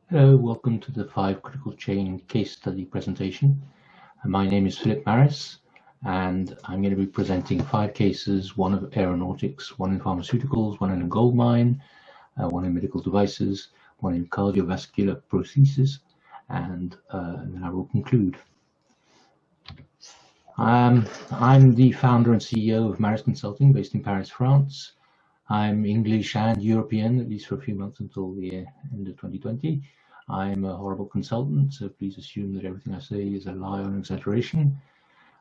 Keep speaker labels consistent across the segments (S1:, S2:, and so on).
S1: Hello, welcome to the 5 Critical Chain case study presentation. My name is Philip Marris, and I'm going to be presenting 5 cases, one of aeronautics, one in pharmaceuticals, one in a gold mine, one in medical devices, one in cardiovascular prostheses, and then I will conclude. I'm the founder and CEO of Marris Consulting, based in Paris, France. I'm English and European, at least for a few months until the end of 2020. I'm a horrible consultant, so please assume that everything I say is a lie or an exaggeration.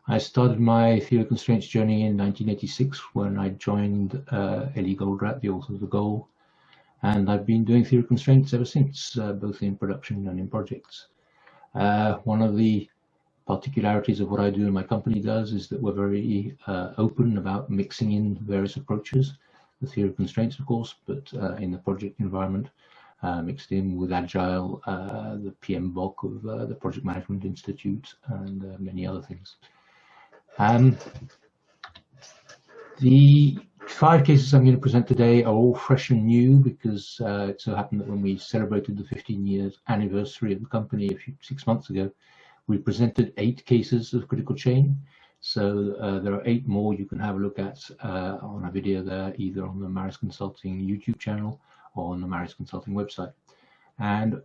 S1: I started my theory of constraints journey in 1986 when I joined Eliyahu Goldratt, the author of The Goal, and I've been doing theory of constraints ever since, both in production and in projects. One of the particularities of what I do and my company does is that we're very open about mixing in various approaches. The theory of constraints, of course, but in the project environment, mixed in with Agile, the PMBOK of the Project Management Institute, and many other things. The 5 cases I'm going to present today are all fresh and new because it so happened that when we celebrated the 15 years anniversary of the company 6 months ago, we presented 8 cases of critical chain. So there are 8 more you can have a look at on a video there, either on the Marris Consulting YouTube channel or on the Marris Consulting website. And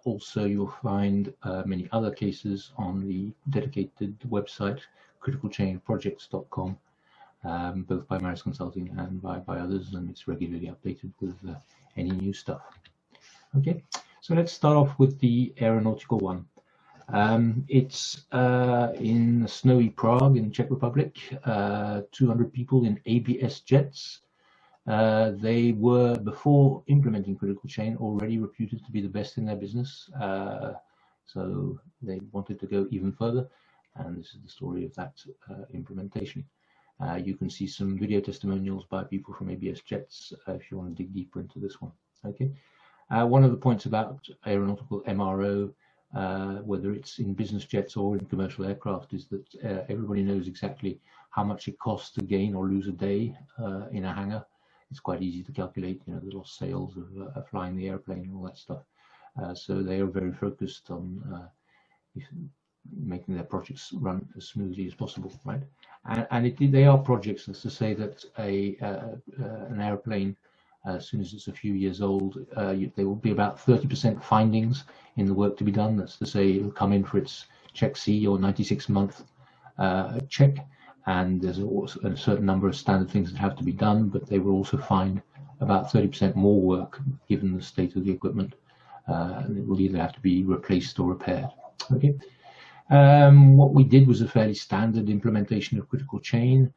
S1: also you'll find many other cases on the dedicated website, criticalchainprojects.com, both by Marris Consulting and by others, and it's regularly updated with any new stuff. Okay, so let's start off with the aeronautical one. It's in snowy Prague in Czech Republic, 200 people in ABS jets. They were, before implementing critical chain, already reputed to be the best in their business. So they wanted to go even further, and this is the story of that implementation. You can see some video testimonials by people from ABS jets if you want to dig deeper into this one. Okay. One of the points about aeronautical MRO, whether it's in business jets or in commercial aircraft, is that everybody knows exactly how much it costs to gain or lose a day in a hangar. It's quite easy to calculate, the lost sales of flying the airplane and all that stuff. So they are very focused on making their projects run as smoothly as possible, right? And they are projects. That's to say that an airplane, as soon as it's a few years old, there will be about 30% findings in the work to be done. That's to say it'll come in for its check C or 96-month check, and there's also a certain number of standard things that have to be done, but they will also find about 30% more work given the state of the equipment, and it will either have to be replaced or repaired. Okay. What we did was a fairly standard implementation of critical chain.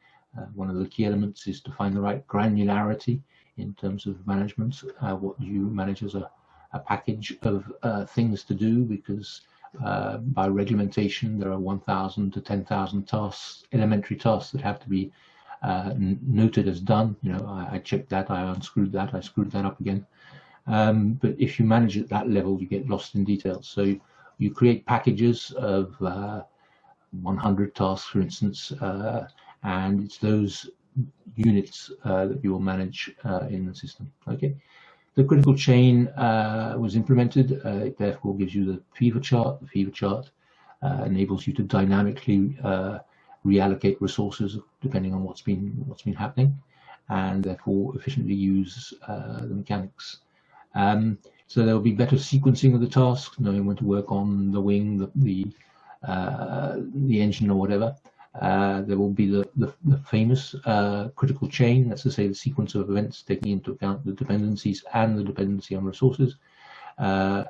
S1: One of the key elements is to find the right granularity in terms of management, what you manage as a package of things to do, because by reglementation there are 1,000 to 10,000 tasks, elementary tasks that have to be noted as done. I checked that, I unscrewed that, I screwed that up again. But if you manage at that level, you get lost in details. So you create packages of 100 tasks, for instance, and it's those units that you will manage in the system. Okay, the critical chain was implemented. It therefore gives you the fever chart. The fever chart enables you to dynamically reallocate resources depending on what's been happening, and therefore efficiently use the mechanics. So there will be better sequencing of the tasks, knowing when to work on the wing, the engine, or whatever. There will be the famous critical chain, that's to say the sequence of events taking into account the dependencies and the dependency on resources. And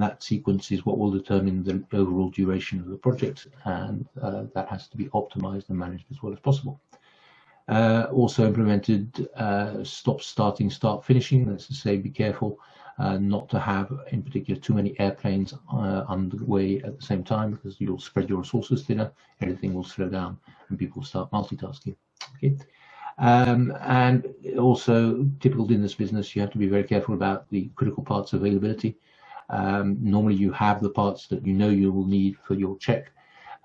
S1: that sequence is what will determine the overall duration of the project, and that has to be optimized and managed as well as possible. Also implemented stop, starting, start, finishing. That's to say, be careful not to have, in particular, too many airplanes underway at the same time, because you'll spread your resources thinner, everything will slow down, and people will start multitasking. Okay. And also, typical in this business, you have to be very careful about the critical parts availability. Normally, you have the parts that you will need for your check.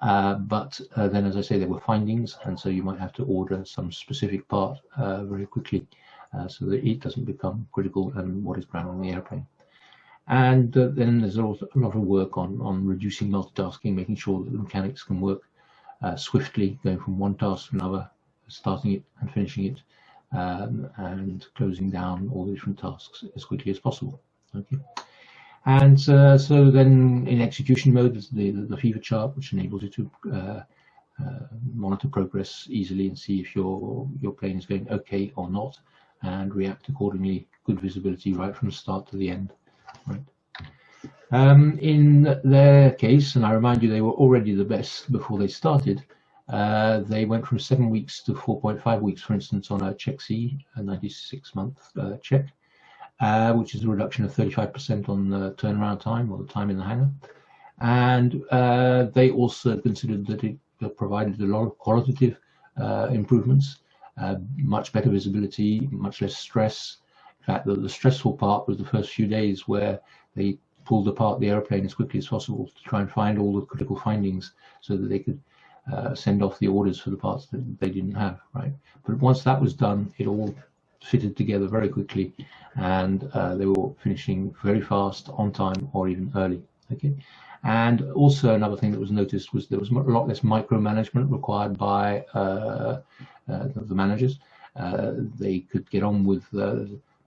S1: But then, as I say, there were findings, and so you might have to order some specific part very quickly so that it doesn't become critical and what is ground on the airplane. And then there's also a lot of work on reducing multitasking, making sure that the mechanics can work swiftly, going from one task to another, starting it and finishing it, and closing down all the different tasks as quickly as possible. Okay. And so then in execution mode, there's the fever chart, which enables you to monitor progress easily and see if your plane is going okay or not, and react accordingly. Good visibility right from the start to the end. Right. In their case, and I remind you, they were already the best before they started. They went from 7 weeks to 4.5 weeks, for instance, on a Check C, a 96-month check, which is a reduction of 35% on the turnaround time, or the time in the hangar. And they also considered that it provided a lot of qualitative improvements, much better visibility, much less stress. In fact, the stressful part was the first few days where they pulled apart the airplane as quickly as possible to try and find all the critical findings so that they could send off the orders for the parts that they didn't have, right? But once that was done, it all fitted together very quickly, and they were finishing very fast, on time, or even early. Okay. And also another thing that was noticed was there was a lot less micromanagement required by the managers. They could get on with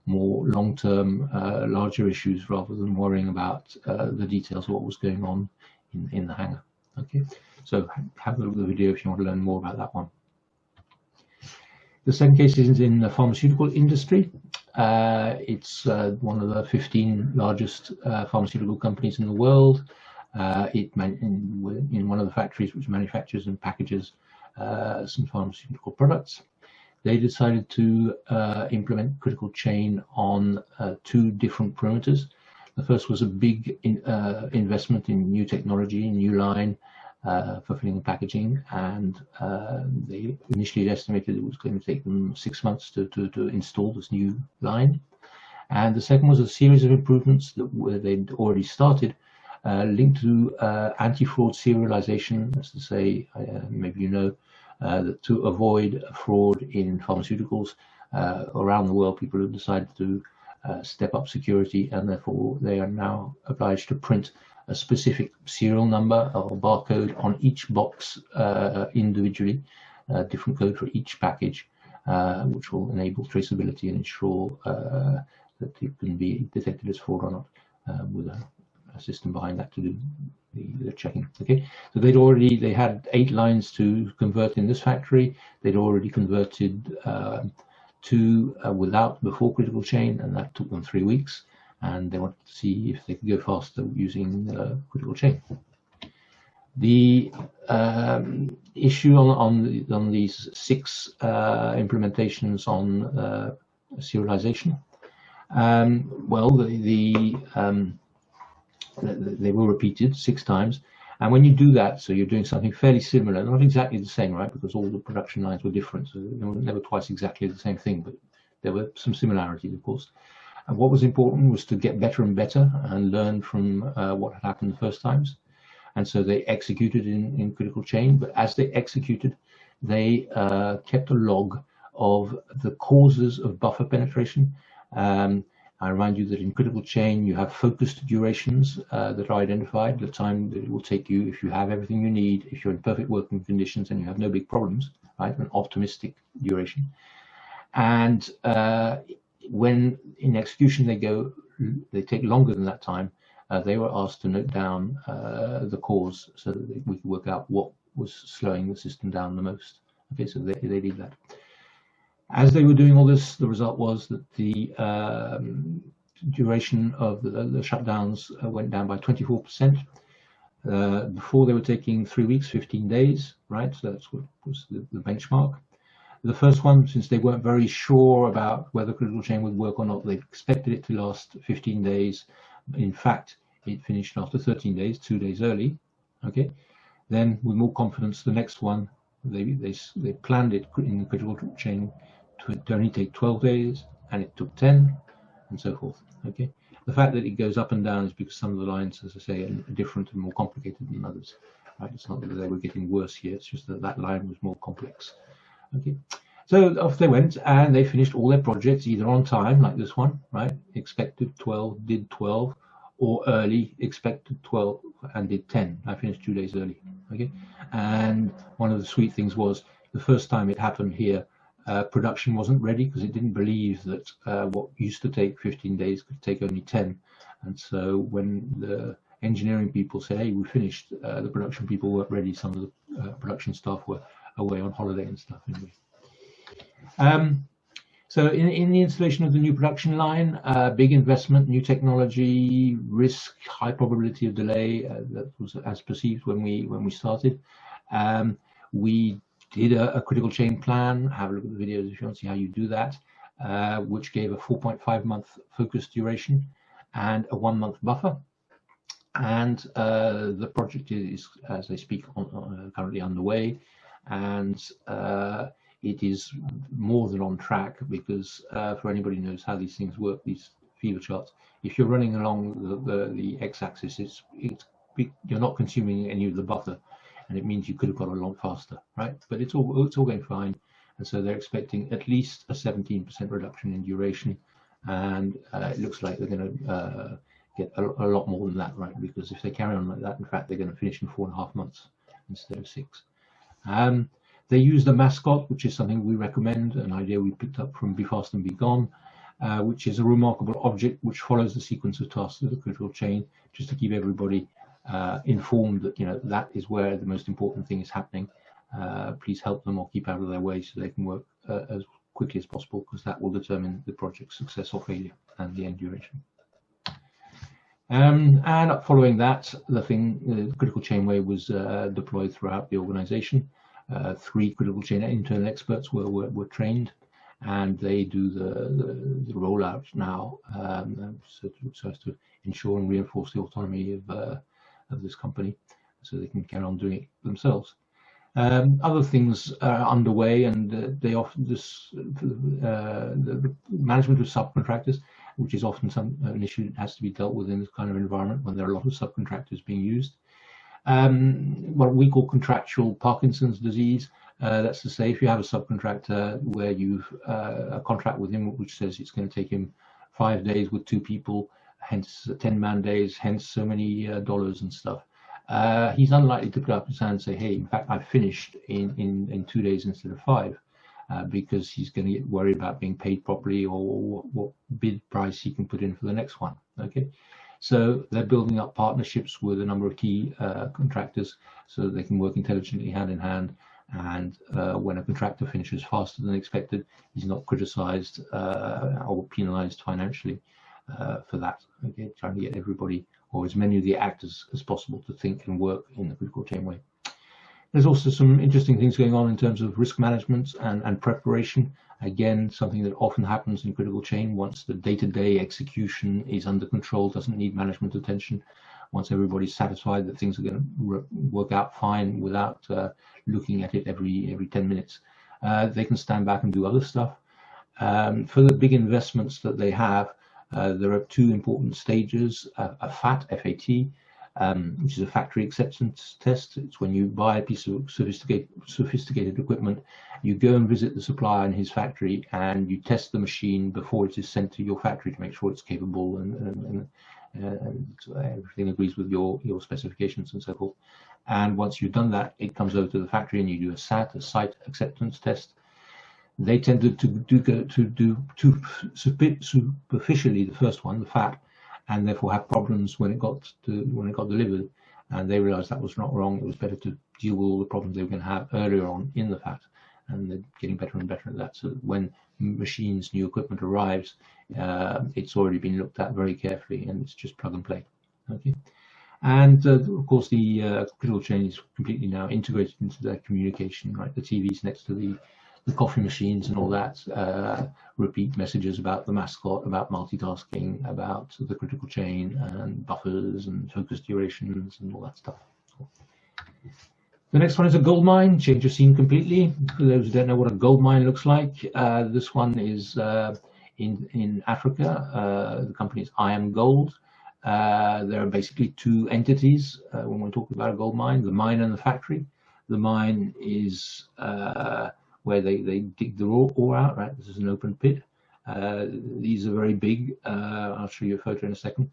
S1: more long-term, larger issues rather than worrying about the details of what was going on in the hangar. Okay, so have a look at the video if you want to learn more about that one. The second case is in the pharmaceutical industry. It's one of the 15 largest pharmaceutical companies in the world. In one of the factories which manufactures and packages some pharmaceutical products. They decided to implement critical chain on 2 different perimeters. The first was a big investment in new technology, new line for filling and packaging, and they initially estimated it was going to take them 6 months to install this new line. And the second was a series of improvements that they'd already started, linked to anti-fraud serialization. That's to say, maybe you know, that to avoid fraud in pharmaceuticals around the world, people have decided to step up security, and therefore they are now obliged to print a specific serial number or barcode on each box individually, different code for each package, which will enable traceability and ensure that it can be detected as fraud or not, with a system behind that to do the checking. Okay, so they had 8 lines to convert in this factory. They'd already converted 2 before critical chain, and that took them 3 weeks. And they wanted to see if they could go faster using critical chain. The issue on these 6 implementations on serialization, well, they were repeated 6 times, and when you do that, so you're doing something fairly similar, not exactly the same, right, because all the production lines were different, so they were never twice exactly the same thing, but there were some similarities, of course. And what was important was to get better and better and learn from what had happened the first times. And so they executed in critical chain, but as they executed, they kept a log of the causes of buffer penetration. I remind you that in critical chain, you have focused durations that are identified, the time that it will take you if you have everything you need, if you're in perfect working conditions and you have no big problems, right, an optimistic duration. And when in execution they take longer than that time, they were asked to note down the cause so that we could work out what was slowing the system down the most. Okay, so they did that. As they were doing all this, the result was that the duration of the shutdowns went down by 24%. Before they were taking 3 weeks, 15 days, right? So that's what was the benchmark. The first one, since they weren't very sure about whether critical chain would work or not, they expected it to last 15 days. In fact, it finished after 13 days, 2 days early. Okay. Then, with more confidence, the next one, they planned it in the critical chain to only take 12 days, and it took 10, and so forth. Okay. The fact that it goes up and down is because some of the lines, as I say, are different and more complicated than others. Right? It's not that they were getting worse here; it's just that that line was more complex. Okay, so off they went, and they finished all their projects either on time, like this one, right? Expected 12, did 12, or early, expected 12 and did 10. I finished 2 days early. Okay, and one of the sweet things was the first time it happened here, production wasn't ready because it didn't believe that what used to take 15 days could take only 10. And so when the engineering people said, hey, we finished, the production people weren't ready. Some of the production staff were away on holiday and stuff anyway. So in the installation of the new production line, big investment, new technology, risk, high probability of delay, that was as perceived when we started. We did a critical chain plan. Have a look at the videos if you want to see how you do that, which gave a 4.5-month focus duration and a 1-month buffer. And the project is, as I speak, currently underway, and it is more than on track because for anybody who knows how these things work, these fever charts, if you're running along the x-axis, you're not consuming any of the buffer, and it means you could have got a lot faster, right? But it's all going fine, and so they're expecting at least a 17% reduction in duration, and it looks like they're going to get a lot more than that, right? Because if they carry on like that, in fact, they're going to finish in 4.5 months instead of 6. They use the mascot, which is something we recommend, an idea we picked up from Be Fast and Be Gone, which is a remarkable object which follows the sequence of tasks of the critical chain, just to keep everybody informed that, you know, that is where the most important thing is happening. Please help them or keep out of their way so they can work as quickly as possible, because that will determine the project's success or failure and the end duration. And following that, the critical chain way was deployed throughout the organization. 3 critical chain internal experts were trained, and they do the rollout now, so as to ensure and reinforce the autonomy of this company, so they can carry on doing it themselves. Other things are underway, and they often the management of subcontractors, which is often an issue that has to be dealt with in this kind of environment when there are a lot of subcontractors being used. What we call contractual Parkinson's disease. That's to say, if you have a subcontractor where you've a contract with him which says it's going to take him 5 days with 2 people, hence 10-man days, hence so many dollars and stuff, he's unlikely to put up his hand and say, hey, in fact, I've finished in 2 days instead of 5, because he's going to get worried about being paid properly or what bid price he can put in for the next one. Okay. So they're building up partnerships with a number of key contractors so that they can work intelligently hand in hand. And when a contractor finishes faster than expected, he's not criticized or penalized financially for that. Okay, trying to get everybody, or as many of the actors as possible, to think and work in the critical chain way. There's also some interesting things going on in terms of risk management and preparation. Again, something that often happens in critical chain once the day-to-day execution is under control, doesn't need management attention. Once everybody's satisfied that things are going to work out fine without looking at it every 10 minutes, they can stand back and do other stuff. For the big investments that they have, there are 2 important stages: a FAT, F-A-T, which is a factory acceptance test. It's when you buy a piece of sophisticated equipment, you go and visit the supplier in his factory, and you test the machine before it is sent to your factory to make sure it's capable and everything agrees with your specifications and so forth. And once you've done that, it comes over to the factory and you do a SAT, a site acceptance test. They tended to do superficially the first one, the FAT, and therefore have problems when it got delivered. And they realized that was not wrong. It was better to deal with all the problems they were going to have earlier on in the FAT, and they're getting better and better at that. So that when machines, new equipment arrives, it's already been looked at very carefully, and it's just plug and play. Okay. And of course, the critical chain is completely now integrated into their communication. Right, the TVs next to the coffee machines and all that repeat messages about the mascot, about multitasking, about the critical chain and buffers and focus durations and all that stuff. The next one is a gold mine. Change of scene completely. For those who don't know what a gold mine looks like, this one is in Africa. The company is I Am Gold. There are basically 2 entities when we're talking about a gold mine: the mine and the factory. The mine is where they dig the raw ore out, right? This is an open pit. These are very big. I'll show you a photo in a second.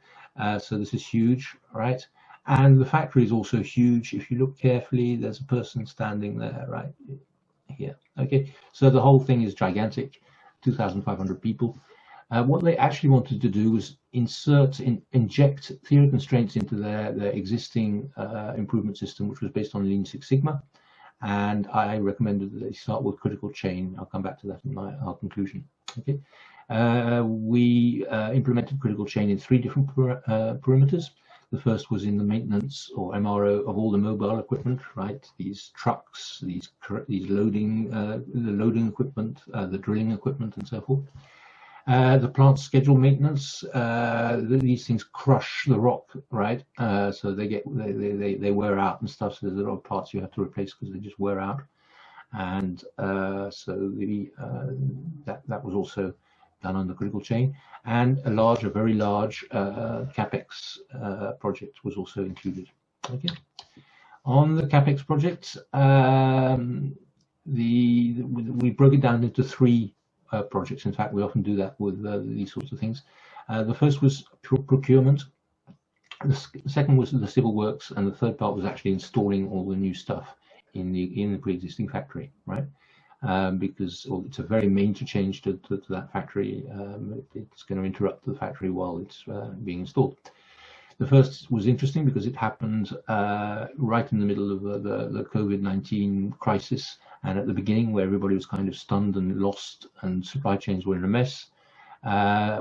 S1: So this is huge, right? And the factory is also huge. If you look carefully, there's a person standing there, right here. Okay, so the whole thing is gigantic, 2,500 people. What they actually wanted to do was inject theory constraints into their existing improvement system, which was based on Lean Six Sigma. And I recommended that they start with critical chain. I'll come back to that in our conclusion. Okay, we implemented critical chain in 3 different perimeters. The first was in the maintenance or MRO of all the mobile equipment, right? These trucks, these loading, the loading equipment, the drilling equipment, and so forth. The plant schedule maintenance, these things crush the rock, right? So they wear out and stuff. So there's a lot of parts you have to replace because they just wear out. And so that was also done on the critical chain. And a very large CapEx project was also included. Okay. On the CapEx project, we broke it down into 3 projects. In fact, we often do that with these sorts of things. The first was procurement. The second was the civil works, and the third part was actually installing all the new stuff in the pre-existing factory, right? Because it's a very major change to that factory. It's going to interrupt the factory while it's being installed. The first was interesting because it happened right in the middle of the COVID-19 crisis, and at the beginning where everybody was kind of stunned and lost and supply chains were in a mess.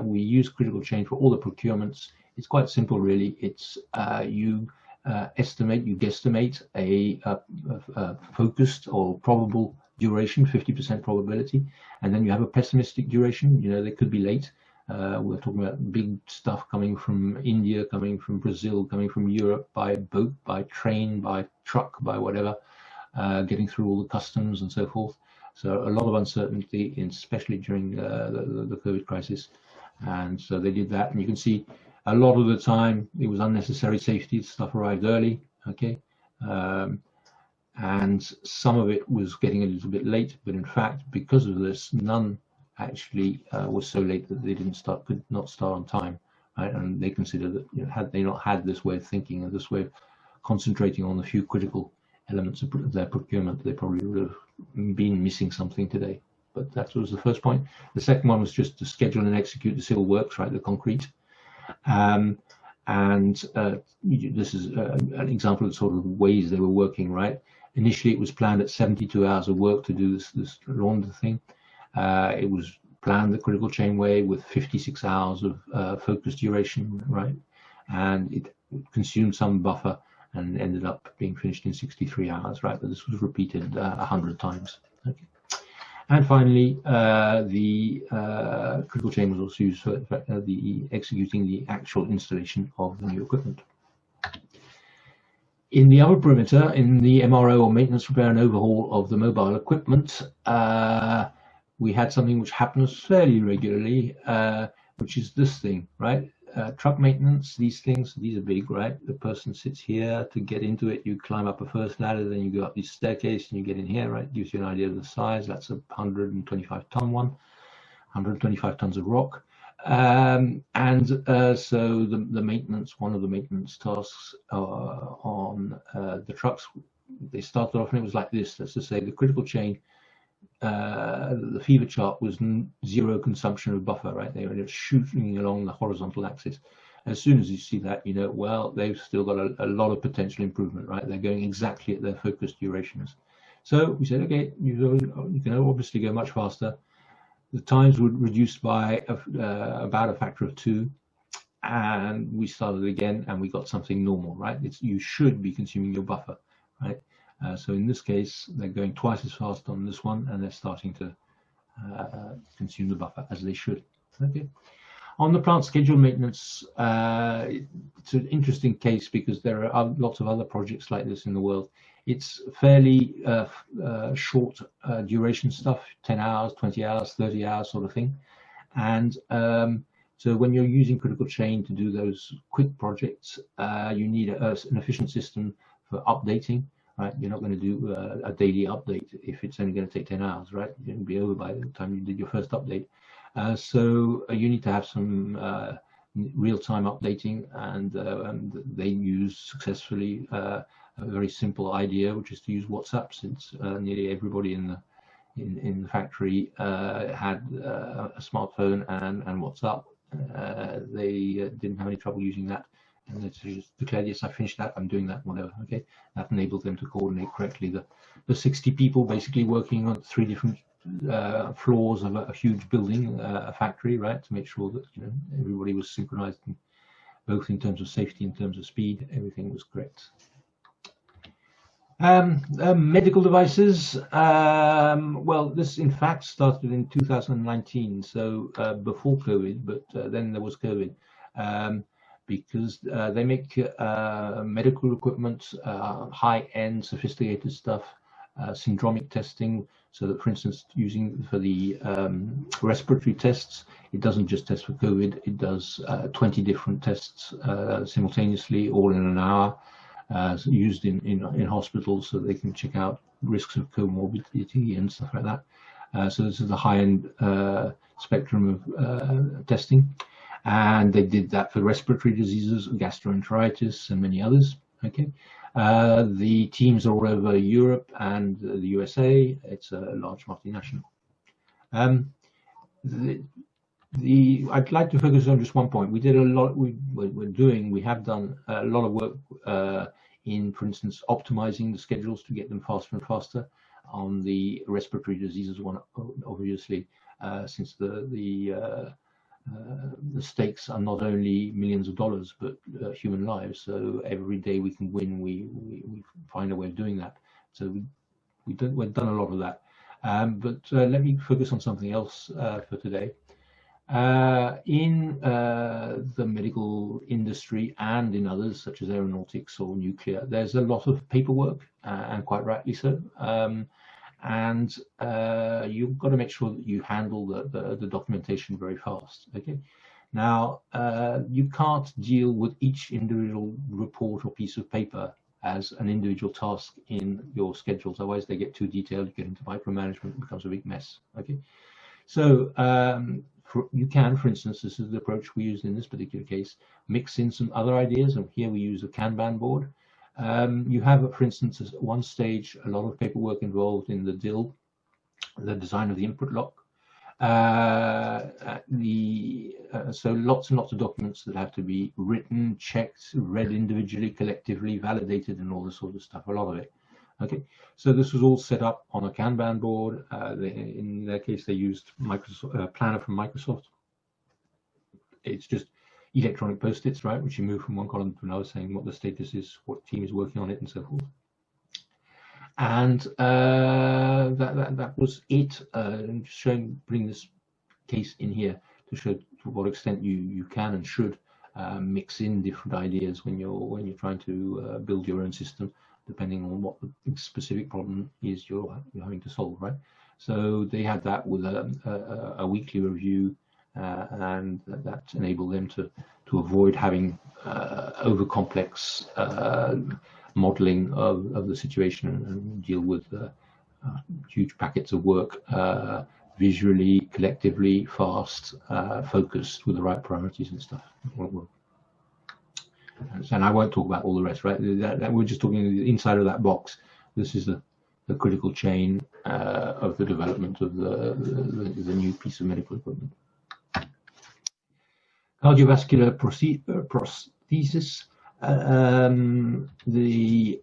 S1: We use critical chain for all the procurements. It's quite simple, really. It's you guesstimate a focused or probable duration, 50% probability, and then you have a pessimistic duration. You know, they could be late. We're talking about big stuff coming from India, coming from Brazil, coming from Europe by boat, by train, by truck, by whatever, getting through all the customs and so forth. So a lot of uncertainty, especially during the COVID crisis. And so they did that. And you can see a lot of the time it was unnecessary safety. Stuff arrived early, okay? And some of it was getting a little bit late. But in fact, because of this, none actually was so late that they could not start on time, right? And they consider that, you know, had they not had this way of thinking and this way of concentrating on the few critical elements of their procurement, they probably would have been missing something today. But that was the first point. The second one was just to schedule and execute the civil works, right, the concrete. This is an example of sort of ways they were working, right? Initially, it was planned at 72 hours of work to do this launder thing. It was planned the critical chain way with 56 hours of focus duration, right? And it consumed some buffer and ended up being finished in 63 hours, right? But this was repeated 100 times. Okay. And finally, the critical chain was also used for executing the actual installation of the new equipment. In the other perimeter, in the MRO or maintenance, repair and overhaul of the mobile equipment, we had something which happens fairly regularly, which is this thing, right? Truck maintenance, these things, these are big, right? The person sits here. To get into it, you climb up a first ladder, then you go up this staircase and you get in here, right? Gives you an idea of the size. That's a 125-ton one, 125 tons of rock. So the maintenance, one of the maintenance tasks on the trucks, they started off and it was like this. Let's just say the critical chain, the fever chart was 0 consumption of buffer, right? They were shooting along the horizontal axis. As soon as you see that, you know, well, they've still got a lot of potential improvement, right? They're going exactly at their focused durations. So we said, okay, you can obviously go much faster. The times were reduced by about a factor of 2, and we started again, and we got something normal, right? You should be consuming your buffer, right? So in this case, they're going twice as fast on this one, and they're starting to consume the buffer as they should. Okay. On the plant schedule maintenance, it's an interesting case because there are lots of other projects like this in the world. It's fairly short duration stuff, 10 hours, 20 hours, 30 hours sort of thing. And so when you're using critical chain to do those quick projects, you need an efficient system for updating. Right, you're not going to do a daily update if it's only going to take 10 hours, right? It'll be over by the time you did your first update. So you need to have some real-time updating, and they use successfully a very simple idea, which is to use WhatsApp, since nearly everybody in the factory had a smartphone and WhatsApp. They didn't have any trouble using that, and they just declared, yes, I finished that, I'm doing that, whatever. Okay, that enabled them to coordinate correctly. The 60 people basically working on 3 different floors of a huge building, a factory, right, to make sure that everybody was synchronized, both in terms of safety, in terms of speed, everything was correct. Medical devices. Well, this in fact started in 2019, so before COVID, but then there was COVID, because they make medical equipment, high-end, sophisticated stuff, syndromic testing, so that, for instance, using for the respiratory tests, it doesn't just test for COVID, it does 20 different tests simultaneously, all in an hour. Used in hospitals, so they can check out risks of comorbidity and stuff like that. So this is the high-end spectrum of testing, and they did that for respiratory diseases, gastroenteritis, and many others. Okay, the teams are all over Europe and the USA. It's a large multinational. I'd like to focus on just one point. We did a lot. We have done a lot of work in, for instance, optimizing the schedules to get them faster and faster on the respiratory diseases one, obviously, since the stakes are not only millions of dollars but human lives. So every day we can win, we find a way of doing that. So we've done a lot of that. But let me focus on something else for today. In the medical industry and in others, such as aeronautics or nuclear, there's a lot of paperwork, and quite rightly so. And you've got to make sure that you handle the documentation very fast. Okay. Now, you can't deal with each individual report or piece of paper as an individual task in your schedules. Otherwise, they get too detailed, you get into micromanagement, it becomes a big mess. Okay. So you can, for instance, this is the approach we used in this particular case, mix in some other ideas, and here we use a Kanban board. You have, for instance, at one stage, a lot of paperwork involved in the DIL, the design of the input lock. So lots and lots of documents that have to be written, checked, read individually, collectively, validated, and all this sort of stuff, a lot of it. Okay, so this was all set up on a Kanban board. In their case, they used Microsoft Planner from Microsoft. It's just electronic post-its, right, which you move from one column to another, saying what the status is, what team is working on it, and so forth. And that was it. I'm just putting this case in here to show to what extent you can and should mix in different ideas when you're trying to build your own system, depending on what the specific problem is you're having to solve, right? So they had that with a weekly review, and that enabled them to avoid having over complex modeling of the situation and deal with huge packets of work visually, collectively, fast, focused, with the right priorities and stuff. And I won't talk about all the rest, right? That we're just talking inside of that box. This is the critical chain of the development of the new piece of medical equipment. Cardiovascular prostheses, the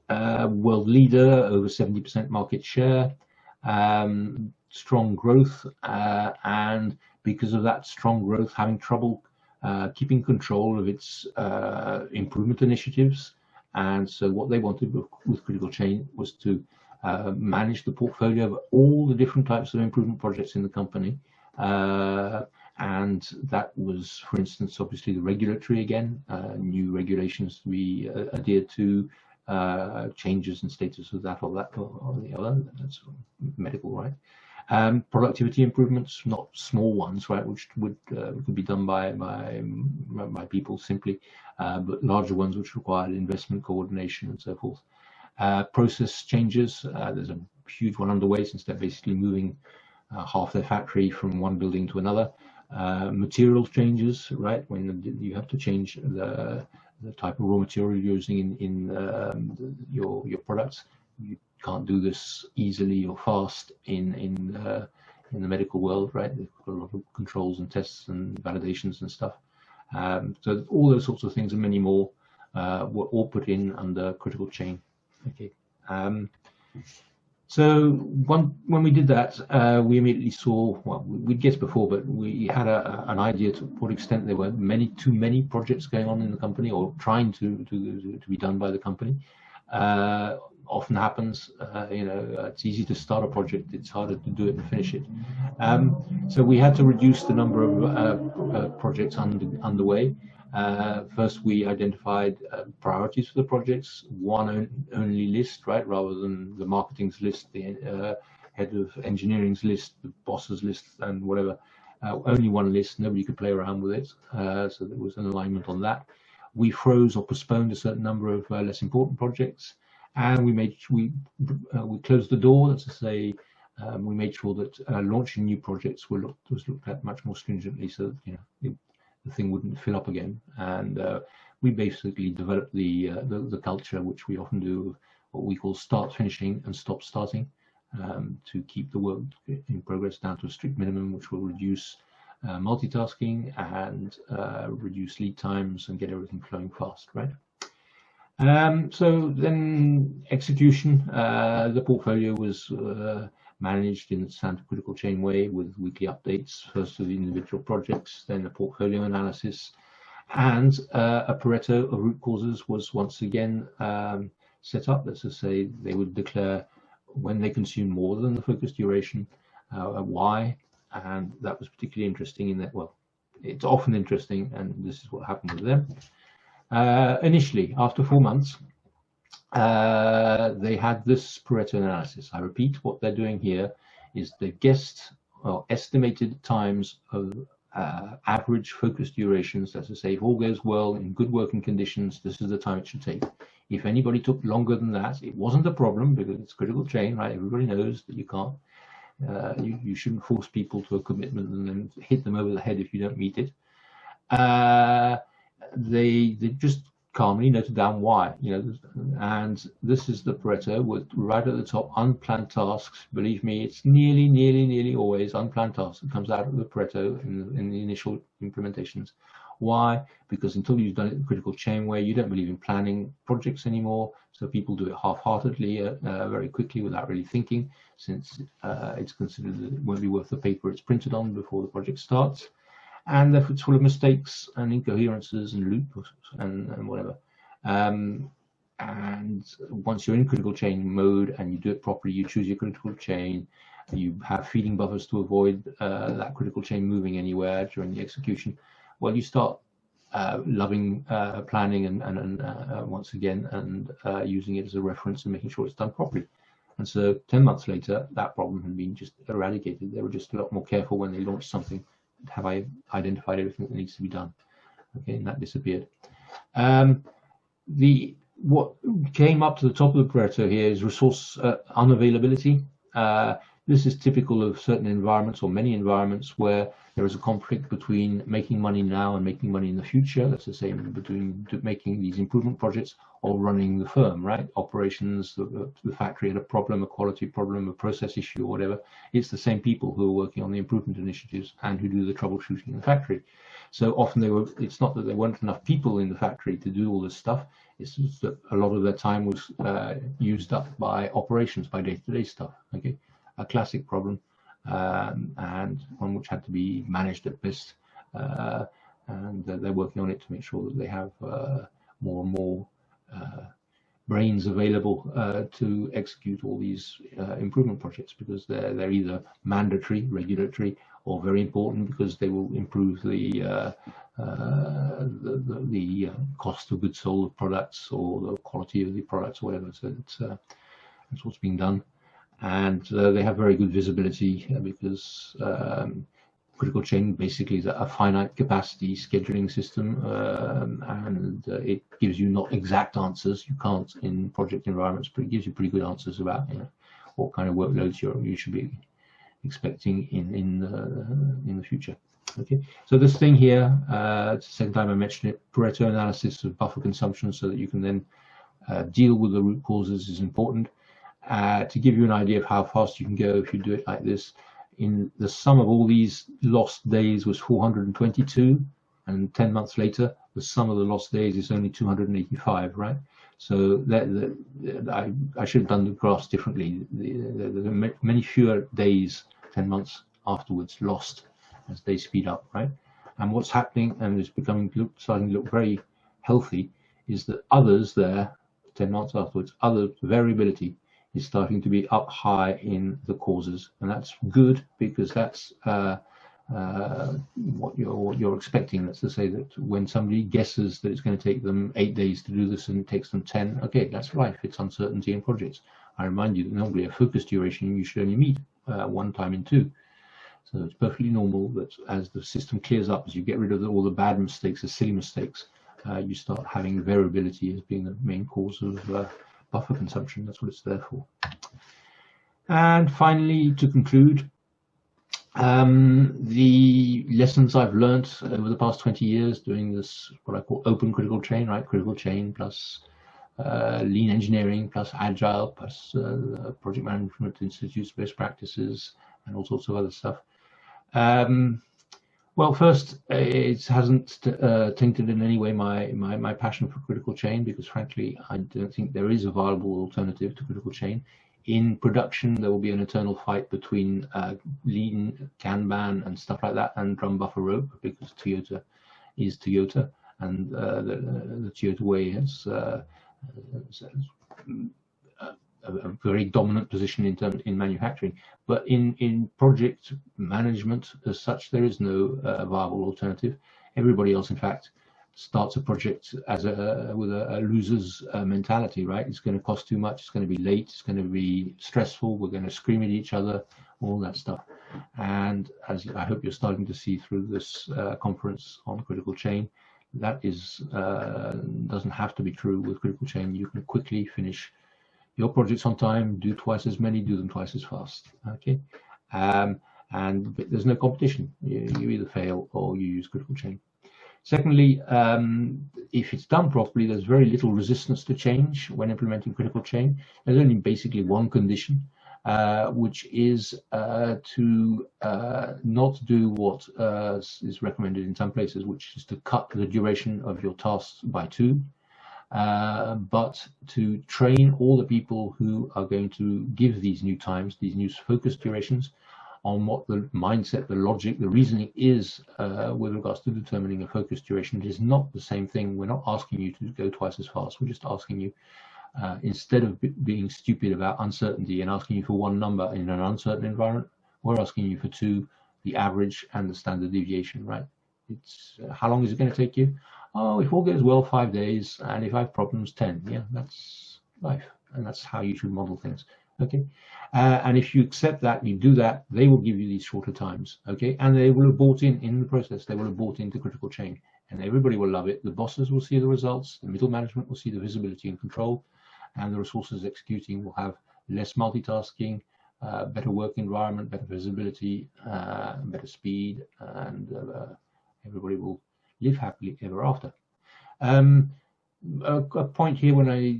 S1: world leader, over 70% market share, strong growth, and because of that strong growth, having trouble keeping control of its improvement initiatives. And so what they wanted with Critical Chain was to manage the portfolio of all the different types of improvement projects in the company. And that was, for instance, obviously the regulatory again, new regulations to be adhered to, changes in status of that or that or the other. That's medical, right? Productivity improvements, not small ones, right, which could be done by people simply, but larger ones which required investment, coordination, and so forth. Process changes. There's a huge one underway since they're basically moving half their factory from one building to another. Material changes, right? When you have to change the type of raw material you're using in your products, you can't do this easily or fast in the medical world, right? They've got a lot of controls and tests and validations and stuff. So all those sorts of things and many more were all put in under critical chain. Okay. So when we did that, we immediately saw, well, we'd guessed before, but we had an idea to what extent there were too many projects going on in the company or trying to be done by the company. Often happens, it's easy to start a project, it's harder to do it and finish it. So we had to reduce the number of projects underway. First, we identified priorities for the projects, one only list, right, rather than the marketing's list, the head of engineering's list, the boss's list, and whatever. Only one list, nobody could play around with it, so there was an alignment on that. We froze or postponed a certain number of less important projects, and we closed the door. That's to say, we made sure that launching new projects was looked at much more stringently, so that, the thing wouldn't fill up again. And we basically developed the culture, which we often do, what we call start finishing and stop starting, to keep the work in progress down to a strict minimum, which will reduce multitasking and reduce lead times and get everything flowing fast, right? So then execution, the portfolio was managed in the standard critical chain way with weekly updates, first to the individual projects, then the portfolio analysis, and a Pareto of root causes was once again set up. That's to say, they would declare when they consume more than the focus duration, why, and that was particularly interesting in that, well, it's often interesting, and this is what happened with them. Initially, after 4 months, they had this Pareto analysis. I repeat, what they're doing here is they guessed or estimated times of average focus durations. That's to say, if all goes well in good working conditions, this is the time it should take. If anybody took longer than that, it wasn't a problem because it's critical chain, right? Everybody knows that you can't, you shouldn't force people to a commitment and then hit them over the head if you don't meet it. They just calmly noted down why, and this is the Pareto with right at the top, unplanned tasks. Believe me, it's nearly always unplanned tasks that comes out of the Pareto in the initial implementations. Why? Because until you've done it in critical chain way, you don't believe in planning projects anymore, so people do it half-heartedly, very quickly without really thinking, since it's considered that it won't be worth the paper it's printed on before the project starts. And therefore it's full of mistakes and incoherences and loops and whatever. And once you're in critical chain mode and you do it properly, you choose your critical chain, you have feeding buffers to avoid that critical chain moving anywhere during the execution. Well, you start loving planning and once again, and using it as a reference and making sure it's done properly. And so 10 months later, that problem had been just eradicated. They were just a lot more careful when they launched something. Have I identified everything that needs to be done? Okay, and that disappeared. What came up to the top of the Pareto here is resource unavailability. This is typical of certain environments or many environments where there is a conflict between making money now and making money in the future. That's the same between making these improvement projects or running the firm, right? Operations, the factory had a problem, a quality problem, a process issue, or whatever. It's the same people who are working on the improvement initiatives and who do the troubleshooting in the factory. So often it's not that there weren't enough people in the factory to do all this stuff. It's just that a lot of their time was used up by operations, by day-to-day stuff. Okay, a classic problem, and one which had to be managed at best. And they're working on it to make sure that they have more and more brains available to execute all these improvement projects, because they're either mandatory, regulatory, or very important because they will improve the cost of goods sold of products or the quality of the products, or whatever. So that's what's being done, and they have very good visibility because critical chain basically is a finite capacity scheduling system, and it gives you not exact answers. You can't in project environments, but it gives you pretty good answers about what kind of workloads you should be expecting in the future. Okay, so this thing here, it's the second time I mentioned it, Pareto analysis of buffer consumption so that you can then deal with the root causes is important. To give you an idea of how fast you can go if you do it like this, in the sum of all these lost days was 422, and 10 months later, the sum of the lost days is only 285, right? So I should have done the graphs differently. There are many fewer days 10 months afterwards lost as they speed up, right? And what's happening, and it's starting to look very healthy, is that others there, 10 months afterwards, other variability is starting to be up high in the causes, and that's good because that's what you're expecting. That's to say that when somebody guesses that it's going to take them 8 days to do this and it takes them 10, okay, that's life. It's uncertainty in projects. I remind you that normally a focus duration you should only meet 1 time in 2. So it's perfectly normal that as the system clears up, as you get rid of all the bad mistakes, the silly mistakes, you start having variability as being the main cause of buffer consumption. That's what it's there for. And finally, to conclude, the lessons I've learned over the past 20 years doing this, what I call open critical chain, right? Critical chain plus lean engineering plus agile plus project management institutes best practices and all sorts of other stuff. Well, first, it hasn't tainted in any way my passion for critical chain, because frankly, I don't think there is a viable alternative to critical chain. In production, there will be an eternal fight between lean, Kanban, and stuff like that, and drum buffer rope, because Toyota is Toyota, and the Toyota way has a very dominant position in manufacturing. But in project management as such, there is no viable alternative. Everybody else, in fact, starts a project as with a loser's mentality, right? It's going to cost too much, it's going to be late, it's going to be stressful, we're going to scream at each other, all that stuff. And as I hope you're starting to see through this conference on critical chain, that is doesn't have to be true with critical chain. You can quickly finish your projects on time, do twice as many, do them twice as fast, okay? And there's no competition. You either fail or you use critical chain. Secondly, if it's done properly, there's very little resistance to change when implementing critical chain. There's only basically one condition, which is to not do what is recommended in some places, which is to cut the duration of your tasks by 2. But to train all the people who are going to give these new times, these new focus durations, on what the mindset, the logic, the reasoning is with regards to determining a focus duration. It is not the same thing. We're not asking you to go twice as fast. We're just asking you, instead of being stupid about uncertainty and asking you for 1 number in an uncertain environment, we're asking you for 2, the average and the standard deviation, right? It's how long is it going to take you? Oh, if all goes well, 5 days, and if I have problems, 10. Yeah, that's life, and that's how you should model things. Okay, and if you accept that, you do that, they will give you these shorter times. Okay, and they will have bought in the process. They will have bought into critical chain, and everybody will love it. The bosses will see the results. The middle management will see the visibility and control, and the resources executing will have less multitasking, better work environment, better visibility, better speed, and everybody will live happily ever after. A point here when I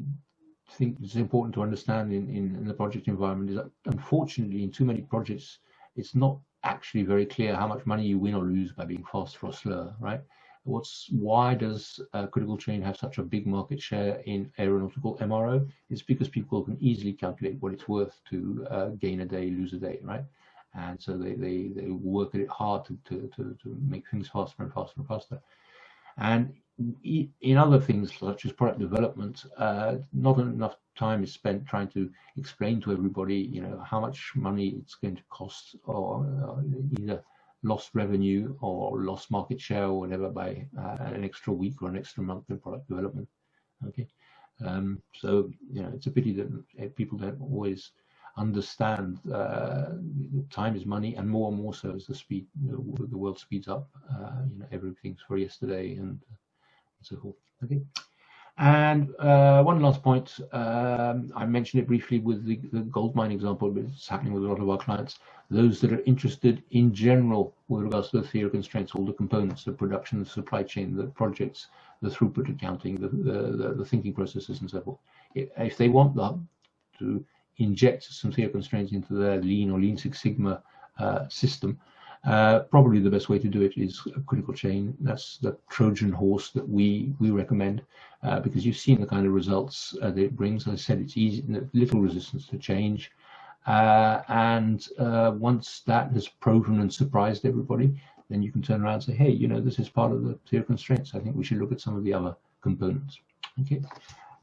S1: think it's important to understand in the project environment is that unfortunately in too many projects it's not actually very clear how much money you win or lose by being faster or slower, right? Why does critical chain have such a big market share in aeronautical MRO? It's because people can easily calculate what it's worth to gain a day, lose a day, right? And so they work at it hard to make things faster and faster and faster. And in other things such as product development, not enough time is spent trying to explain to everybody, you know, how much money it's going to cost, or either lost revenue or lost market share or whatever by an extra week or an extra month in product development. Okay, so you know, it's a pity that people don't always understand time is money, and more so as the world speeds up. You know, everything's for yesterday and so forth. Okay, and one last point, I mentioned it briefly with the gold mine example, but it's happening with a lot of our clients. those that are interested in general with regards to the theory of constraints, all the components, the production, the supply chain, the projects, the throughput accounting, the thinking processes, and so forth. If they want to inject some theory of constraints into their Lean or Lean Six Sigma system, probably the best way to do it is a critical chain. That's the Trojan horse that we recommend, because you've seen the kind of results that it brings. As I said, it's easy, little resistance to change. And once that has proven and surprised everybody, then you can turn around and say, hey, this is part of the theory of constraints. I think we should look at some of the other components. Okay,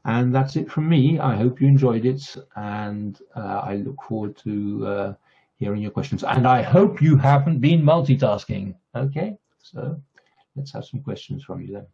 S1: and that's it from me. I hope you enjoyed it, and I look forward to hearing your questions. And I hope you haven't been multitasking. Okay, so let's have some questions from you then.